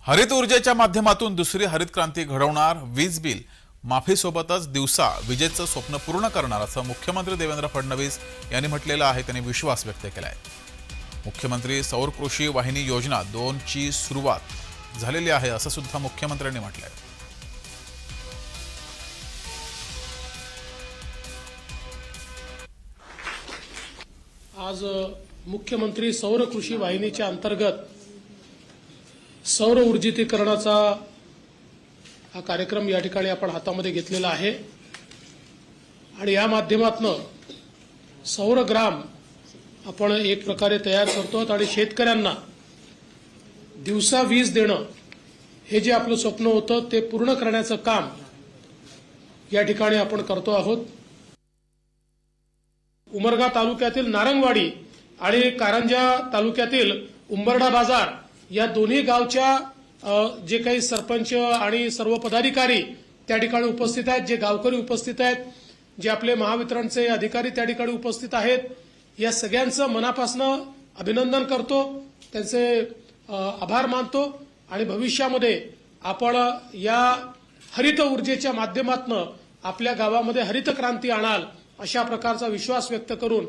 हरित ऊर्जेच्या माध्यमातून दुसरी हरित क्रांती घडवणार, वीज बिल माफीसोबतच दिवसा विजेचं स्वप्न पूर्ण करणार असं मुख्यमंत्री देवेंद्र फडणवीस यांनी म्हटलेलं आहे। त्यांनी विश्वास व्यक्त केलाय। मुख्यमंत्री सौर कृषी वाहिनी योजना 2 ची सुरुवात झालेली आहे असं सुद्धा मुख्यमंत्र्यांनी म्हटलंय। आज मुख्यमंत्री सौर कृषी वाहिनीच्या अंतर्गत सौर ऊर्जितीकरणाचा हा कार्यक्रम या ठिकाणी आपण हातामध्ये घेतलेला आहे आणि या माध्यमातून सौरग्राम आपण एक प्रकारे तयार करतो आणि शेतकऱ्यांना दिवसा वीज देणं हे जे आपलं स्वप्न होतं ते पूर्ण करण्याचं काम या ठिकाणी आपण करतो आहोत। उमरगा तालुक्यातील नारंगवाडी आणि कारंजा तालुक्यातील उंबरडा बाजार या दोन्ही गावच्या जे काही सरपंच आणि सर्व पदाधिकारी त्या ठिकाणी उपस्थित आहेत, जे गावकरी उपस्थित आहेत, जे आपले महावितरणचे अधिकारी त्या ठिकाणी उपस्थित आहेत, या सगळ्यांचं मनापासून अभिनंदन करतो, त्यांचे आभार मानतो आणि भविष्यामध्ये आपण या हरित ऊर्जेच्या माध्यमातून आपल्या गावामध्ये हरित क्रांती आणाल अशा प्रकारचा विश्वास व्यक्त करून